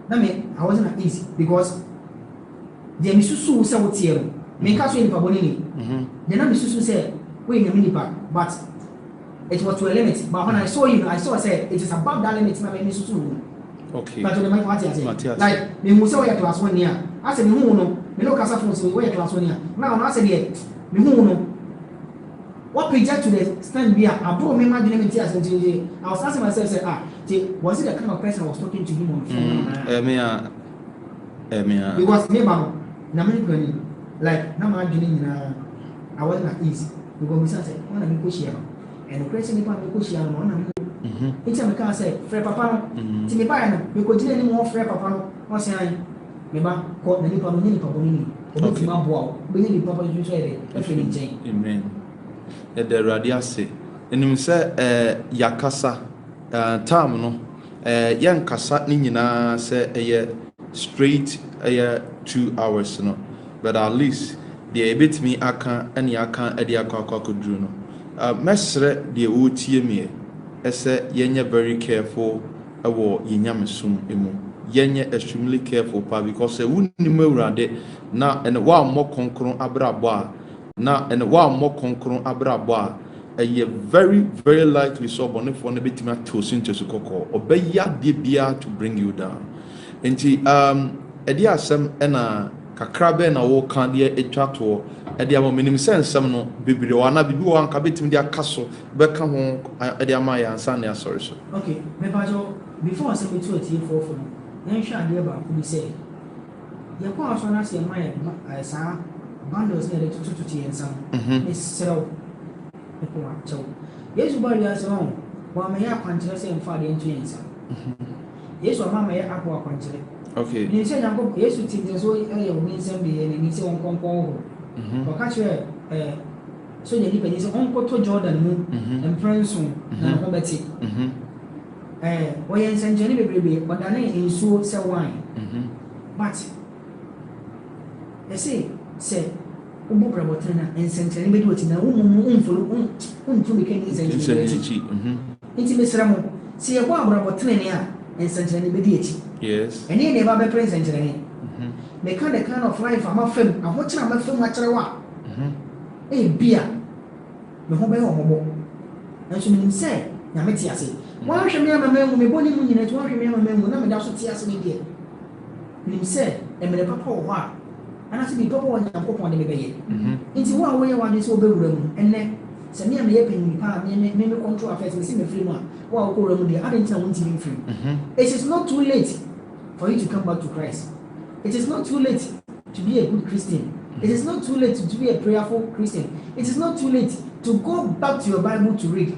I wasn't at ease because the me susu say wo tie no me ka so nipa boni ni the na me susu say we nyame nipa but it was to a limit but when I saw you I saw say it is above that limit na me susu
okay
but the man what you say like me who say we class 1 year I say me who no me no kasa phone say we class 1 year now I say there me who no what project to the stand be abro me imagine me tia say I was asking myself say was it the kind of person I was talking to him on phone because me ba na me kwani like na ma adwene nyina I wasn't at ease because me say when I go share and the person me pa me go share no na me it's a can say frère papa no ti me ba no me ko gina ni mo frère papa no o say ai me ba ko na ni pa no ni pa boni ni o be ti ma boa be ni papa ju so e de e fe ni nchen
amen e de rade ase enim se yakasa time no yen kasa ni nyina se straight 2 hours no but at least the ebetimi aka ene aka e de akwa duru no mesre de o tie me ese yenye very careful ewo yenyamesum emu yenye extremely careful pa because wunnim awurade na ene wa mo konkron abrabo a na ene wa mo konkron abrabo a very very likely so bonefo na betimi atosin tesu kokko obeya de bia to bring you down enti edi asem ena kakra be na wo kan de etwato edi amomenim sensem no bebire wana bibi wo anka betimi de akaso beka ho edi amaya ansa na asori so
okay me bajo before I say me to ati for na hwa ade ba ko bi say ya ko aso na se maya sa bandos na de tututu yensa me sero e ko acho yesu ba ya se on wa me ya kwantere se mfa de ntu yensa yesu ma me ya akwa kwantere
okay
ni se yango yesu ti de so e yo mi nsem bi ni se won konkon ho o ka chere so ye ni pe ni se on ko to Jordan mu emprenso na ko beti o yen senjeni bebrebe o da na ensuo se wine but say ubu brabotre na ensenjeni be do ti na umfulu untu be ken ensenjeni nti mesra mo se ye ko abrabotre ne a ensenjeni be di echi
yes
ene ne ba be prince ensenjeni me kind of life am afem ahokyere am afem akere wa bia me ho be ho mobo enso me nim se na me ti ase wa hwe me amama mu me boni mu nyina ti wa hwe me amama mu na me da so ti ase ne die nim se emere papa wo ho a ana se bi papa wa Nyankopɔn de bɛyɛ nti wo a wo yɛ wa de so obɛwura mu ɛnɛ sɛ me a meyɛ panyin pa me control affairs me si me free mu a wo a wokɔwura mu deɛ ade ntina wo ntimi mfiri it is not too late for you to come back to Christ. It is not too late to be a good Christian. It is not too late to be a prayerful Christian. It is not too late to go back to your Bible to read.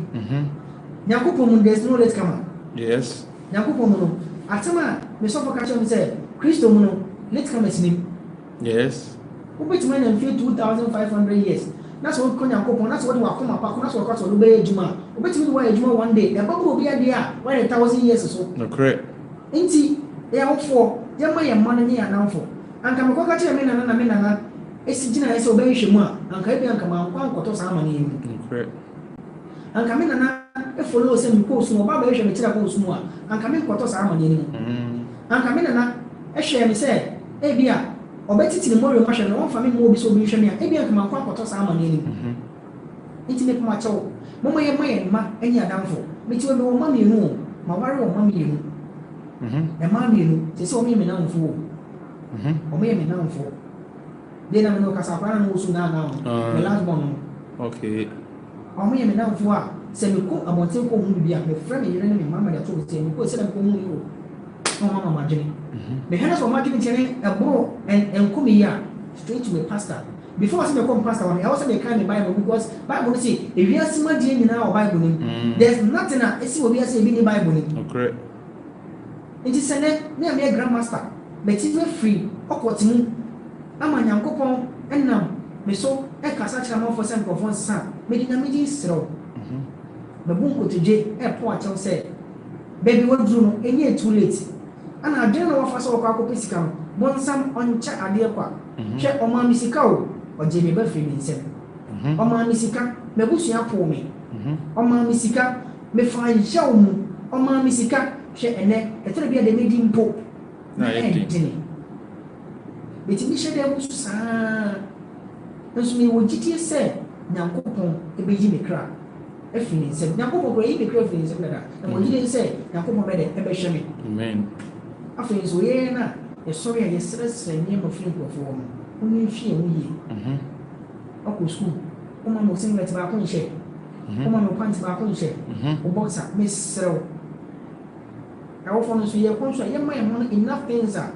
Nyankopɔn, there is no late comer.
Yes.
Nyankopɔn, atama me so for catch me say Christo no late comer sinim.
Yes.
Obetuma na mfie 2500 years. That's what Nyankopɔn, that's what we are come apart, that's what we be ejuma. Obetumi wa ejuma one day. The Bible obi ade a 1000 years or so.
No correct.
Nti ya wofo yɛma yɛ mma no ne yɛ anamfo anka mekɔka kyerɛ me nana ɛsi gyina yɛ sɛ wobɛhwehwɛ mu a anka ebi anka mankɔ ankɔtɔ saa amane mu anka me nana ɛfolo sɛ mekɔ osu ɔba bɛhwehwɛ me kyerɛ kɔ osu mu a anka me nkɔtɔ saa amane mu anka me nana ɛhwɛ me sɛ ebi a ɔbɛtiti ne mmɔre mu ahwɛ no wɔmfa me mu obi sɛ obi hwɛ me a ebi anka mankɔ ankɔtɔ saa amane mu nti mepɛ makyɛw mɔmɔ yɛ ma yɛ mma ɛne adamfo meti wɔ mma mmienu o ma ware wɔ mma mmienu ɛmaa mmienu sɛ sɛ ɔmo yɛ me namfo o ɔmo yɛ me namfo de na me no kasa akora na wosu na me last born no
okay
ɔmo yɛ me namfo a sɛ me kɔ abɔnten kɔ hu bi a me frɛ me yere ne me mama de to sɛ me kɔ sɛ na me kɔ hu yi o ɔmo mama dwene me hɛ na so ɔmo adwene kyɛne ɛboro ɛnkɔmi yi a straight to a pastor before I say me come pastor one I also me carry me Bible because Bible say if you ask my dear nyina o Bible nim there's nothing a esi obi ase ebi ni Bible nim
okay
nti sɛ ne me grandmaster beti me free ɔkɔte mu ama Nyankopɔn ɛnam me so ɛkasa kyerɛ amafo sɛ nkurɔfoɔ nsa me di na me di serew me bu nkotodwe ɛpo akyɛw sɛ baby waduru no ɛnyɛ too late ana adwene na wafa sɛ ɔkɔ akɔpɛ sika no bonsam ɔnkyɛ adeɛ kwa hwɛ ɔma me sika o ɔgye me ba firi me nsɛm ɔma me sika me busua po me ɔma me sika me fa nhyɛw mu ɔma me sika hwɛ ɛnɛ ɛtɛrɛ bi a de medi mpo na ɛntene beti mi hyɛ dɛ mu saa nso me wɔ gyidie sɛ Nyankopɔn ɛbɛyi me kra afiri ne nsɛm Nyankopɔn kora yi me kra afiri ne nsɛm dada na wɔ gyidie sɛ Nyankopɔn bɛdɛ ɛbɛhwɛ me
amen
afei nso yɛn na yɛsɔre a yɛsrɛsrɛ nneɛma firi nkurɔfoɔ no wɔn nhwie ho yie ɔkɔ sukuu wɔn ama singlet baako nhyɛ wɔn ama pant baako nhyɛ ɔbɔksa mesrɛw ɛwɔfɔ no nso yɛkɔ nso a yɛma yɛn ho enough things a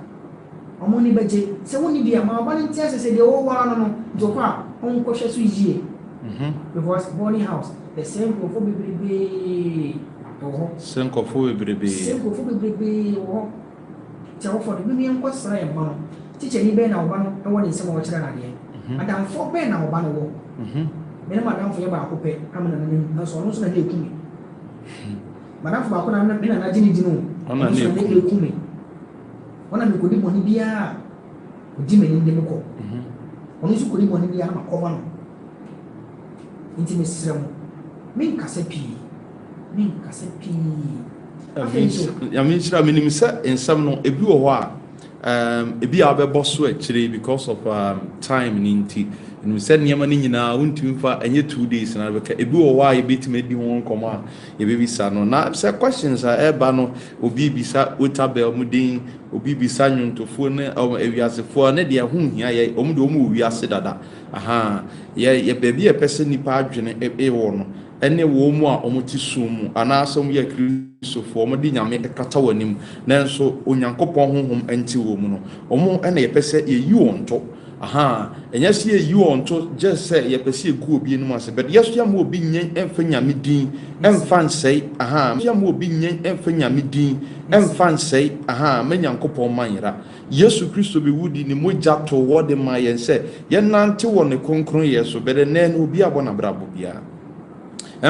ɔmo ni bɛgye sɛ wɔn ni bi a maa ɔba ne ti asɛ sɛ deɛ ɔwɔ ara no no ntɔkɔ a ɔnkɔhwɛ so yie because boarding house the same nkurɔfoɔ bebrebe wɔ hɔ
sɛ nkurɔfoɔ
bebrebe wɔ hɔ tí a wɔfɔ de bi nkɔ sra yɛn ba no tikya ni bɛn na ɔba no ɛwɔ ne nsɛm a wɔkyerɛ n'adeɛ adamfo bɛn na ɔba no wɔ mɛnum adamfo yɛ baako pɛ amena n'anim nanso ɔno nso na ne ekum madamfo baako na mena n'agye ne di no ɔno nso na ne ekum me ɔna mi kɔdi bɔnni biara ɔdi mɛ ne ndem kɔ ɔno nso kɔdi bɔnni biara ma kɔba no nti mi srɛ mo mi nkasa pii
yàmi nhyira mi nim sɛ nsɛm no ebi wɔ hɔ a ebi a bɛbɔ so akyire because of time ni nti nim sɛ nneɛma no nyinaa wontumi fa ɛnyɛ 2 days na bɛka ebi wɔ hɔ a yɛbɛtumi adi ho nkɔmɔ a yɛbɛbisa no na sɛ questions a ɛba no obi bisa otabel mu din obi bisa nwontofoɔ ne awiasefoɔ ne deɛ ho hia yɛ ɔmo de ɔmo wɔ wiase dada yɛ baabi yɛpɛ sɛ nipa adwene ɛwɔ no ɛne wɔn mu a wɔn ti so mu anaasɛ wɔn yɛ kristofoɔ wɔn de nyame ɛkata wɔn anim nanso onyankopɔn honhom ɛnti wɔn mu no wɔn ɛna yɛpɛ sɛ yɛyi wɔn to ɛnyɛ sɛ yɛyi wɔn to gye sɛ yɛpɛ sɛ yɛgu obi anim ase bɛde yɛso yɛ ma obi nyɛ ɛmfa nyame din ɛmfa nsɛe yɛ ma obi nyɛ ɛmfa nyame din ɛmfa nsɛe mɛ nyankopɔn ma yɛra yesu kristo bi wudi ne mogya to wɔde ma yɛn sɛ yɛnante wɔ ne kronkron yɛ so bɛde nɛɛ no obi abɔ n'abrabɔ biara.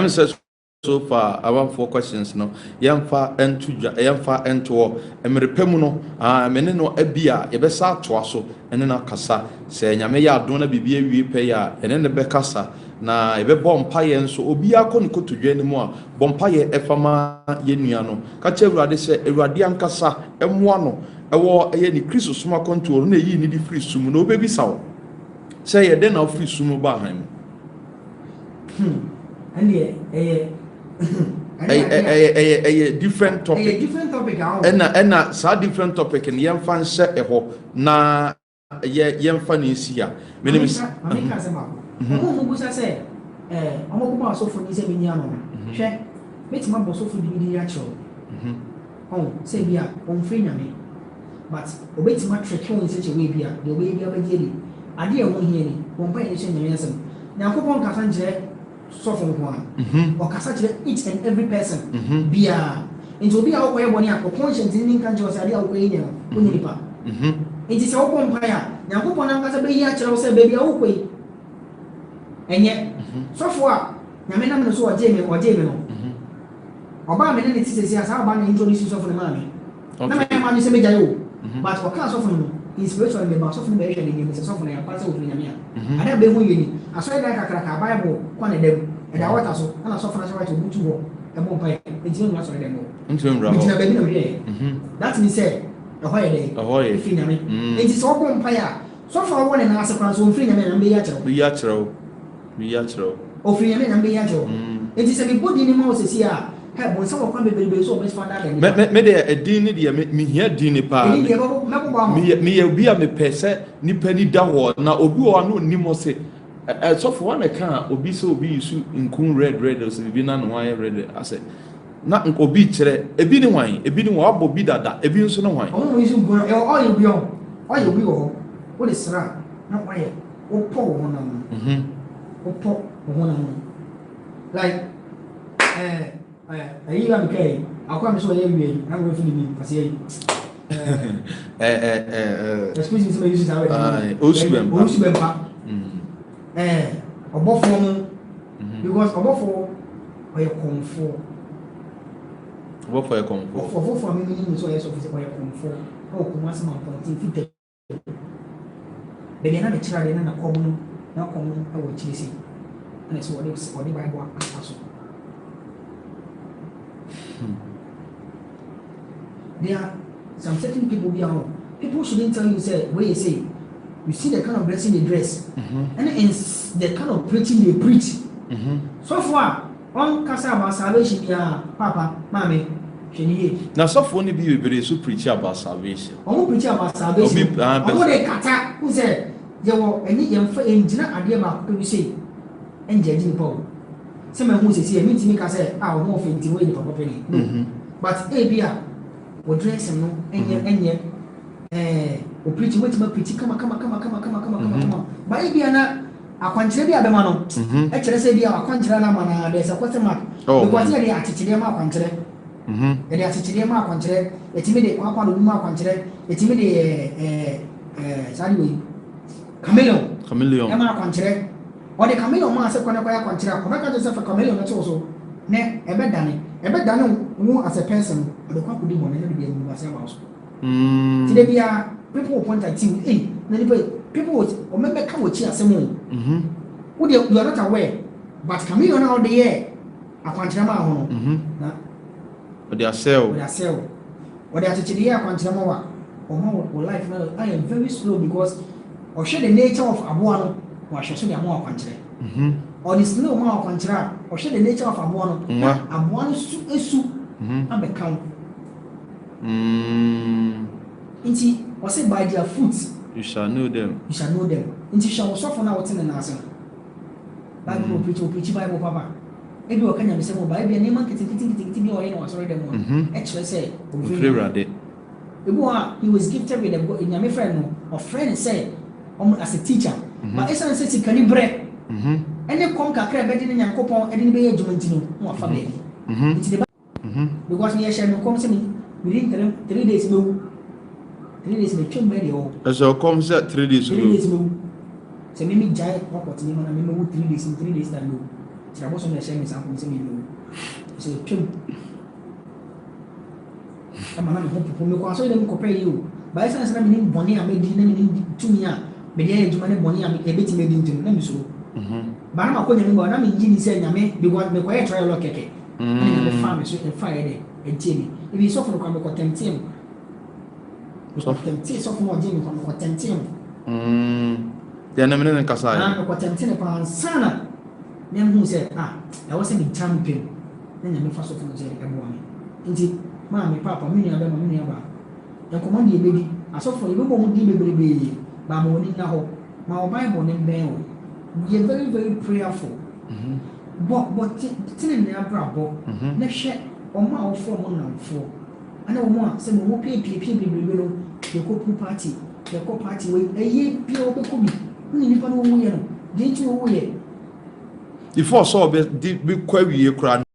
Says so far about 4 questions no yɛmfa ɛnto ɛmɛrepɛmu no mene no abia yɛbɛsa atoa so ɛne na kasa sɛ nyame yɛ adom na biribi awie pɛ yɛ a ɛne ne bɛkasa na yɛbɛbɔ mpayɛ nso obi akɔ ne kotodwa ne mu a bɔ mpayɛ ɛfama yɛnua no ka kyerɛ awurade sɛ awurade ankasa ɛmoa no ɛwɔ ɛyɛ ne kristo soma kɔntoɔ no na ɛyi ne di firi sum na obɛbisa wo sɛ yɛdɛ na wofiri sum ba han mu different topic.
Different topic.
And sa different topic and yɛmfa nhyɛ ɛhɔ na yɛmfa ne nsi a menim
mame ka sɛ baako ɔmo busa sɛ ɔmo kɔbɔ asɔfo ni sɛ bɛnya no hwɛ mɛtumi abɔ sɔfo di akyerɛw sɛ bi a ɔmfiri nyame but obɛtumi atrɛke wɔn nsɛkyɛ wei bi a deɛ ɔbɛyɛ bi abɛgye ni adeɛ a ɛho hia ni wɔmpa yɛn hyɛ nyame asɛm nyankopɔn nkasa nkyerɛ sɔfo nko a ɔkasa kyerɛ each and every person biara nti obi a wokɔyɛ bɔne a ɔkɔnhyɛ ntini nka nkyerɛ sɛ adeɛ a wokɔyɛ nyɛ no wonyɛ nipa nti sɛ wokɔ mpaeɛ a nyankopɔn nankasa bɛyi akyerɛ wo sɛ baabi a wokɔ yi ɛnyɛ sɔfo a nyame nam no so ɔgye me no ɔbaa me ne ne te sɛsi a saa ɔbaa no introduce sɔfo no maa me na mayɛ maa no sɛ mɛgyae o but ɔkaa sɔfo no inspiration no mɛba sɔfo no bɛhwɛ ne nyɛm sɛ sɔfo no yɛpa sɛ wɔfiri nyame a ade a bɛhu yɛ ni asɔre dan kakraka bible kɔ ne dam ɛda wɔta so ɛna sɔfo no sɛ wɔte ɔbutu hɔ ɛbɔ mpaeɛ nti nwura sɔre dam hɔ ntina baabi na mehwɛ that means sɛ ɛhɔ yɛ dɛ ɛfiri nyame nti sɛ wɔbɔ mpaeɛ a sɔfo a wɔwɔ ne nan ase koraa so ɔmfiri nyame nyame bɛyi akyerɛw ɔfiri nyame nyame bɛyi akyerɛw nti sɛ mebɔ din no ma wo sɛsi a bɔnsɛ wɔkwan bebrebe so ɔbɛsifa da da
me de ɛdin ne deɛ mehia din ne paa meyɛ obi a mepɛ sɛ nipa ni da hɔ na obi wɔ ano onim hɔ sɛ sɔfo wa ne ka a obi sɛ obi yisu nkun red sɛ bibi na ne ho ayɛ red asɛ na obi kyerɛ ebi ne hwan wabɔ bi dada ebi nso ne hwan
ɔmo yisu nkun ɔyɛ obi wɔ hɔ wode sra na wayɛ wopɔ wo honam wopɔ wo honam like ayi ba mikae akwa me so yɛ wie na mo fili bi kasi excuse me so use that word osubempa ɔbɔfo mo because ɔbɔfo ɔyɛ kɔnfo ɔbɔfo mi ni so ɔyɛ so ɔyɛ kɔnfo ɔkɔ mo asɛm apɔnten fitɛ bɛbi na me kyerɛ de na kɔm no na kɔm no ɛwɔ kyerɛ si ɛna so ɔde bible aka so. There are some certain people here. People shouldn't tell you say where you say. You see the kind of dressing they dress, and the kind of preaching they preach. So far, on kasa about salvation, yeah, Papa, Mommy, Sheni.
Now, so funny be able to preach about salvation.
Who preach about salvation? Who they kata? Who said there were any young engineer idea about people say, and judging Paul. Some who say, me to make us say, our more fainting way for properly. But Abia. O dress no enye o preach wait ma preach kama ba e bia na akwankyere bia be ma no e kyere se bia akwankyere na ma na there is a question mark because there dey atitire ma akwankyere there dey atitire ma akwankyere etimi de kwakwa no mu akwankyere etimi de sadi we chameleon e ma akwankyere o de chameleon ma se kwana kwa akwankyere akwa ka je se fa chameleon na so ne ebe dane wo as a person the kwa kudi mo na be mu ase about so ti de bia people will point at you na people will remember come with asem wo de you are not aware but chameleon na the year akwankyere ma ho na
o de asel
o de atechide ye akwankyere ma wa o ma life na I am very slow because o share the nature of aboa no wa hwe so de amo akwankyere or the slow ma akwankyere o share the nature of aboa no na aboa no esu abeka nti o say by their fruit
you shall know them
nti shall so for na what in na ase Bible preach Bible papa ebi o kanya me say mo Bible na ma kiti bi o ye no sorry dem o e chere say o
free
he was gifted with a nyame friend no or friend say as a teacher but esa say sikani bre ene kom kakra be de nyankopon ede ne be ye adwumanti no mo afa be nti de because me share no kom say me within 3 days me 3 days me twem be de o
as o kom say 3 days
me say me jai report ni na me 3 days that no ti abo so me share me sam kom say me no so twem ama na ho me kwa so dem ko pay you by sense na me nim boni a me di na me nim tumi a me de adwuma ne boni a me ebeti me di ntino na me so ba na ko nyame ba na me ngini se nyame because me ko e try lo keke na me fa me so e fa e de entiemi e bi so for ko me ko temtem so temtem so for mo je me ko temtem
ya na me ne kasa ya
na ko temtem pa sana ne hu se e wo se me champion na nyame fa so for je e bo me nti ma me papa me nua ba ma me nua ba ya command e be di asofo e be bo mu di bebrebe ba ma oni na ho ma Bible ne ben o we are very very prayerful but tin na brabo na hwe omo a ofo mo namfo ana omo a se mo pie no ye ko party ye ko party we eye pie o be ko bi ni nipa no wo ye no de nti wo ye
before so be kwa wie kura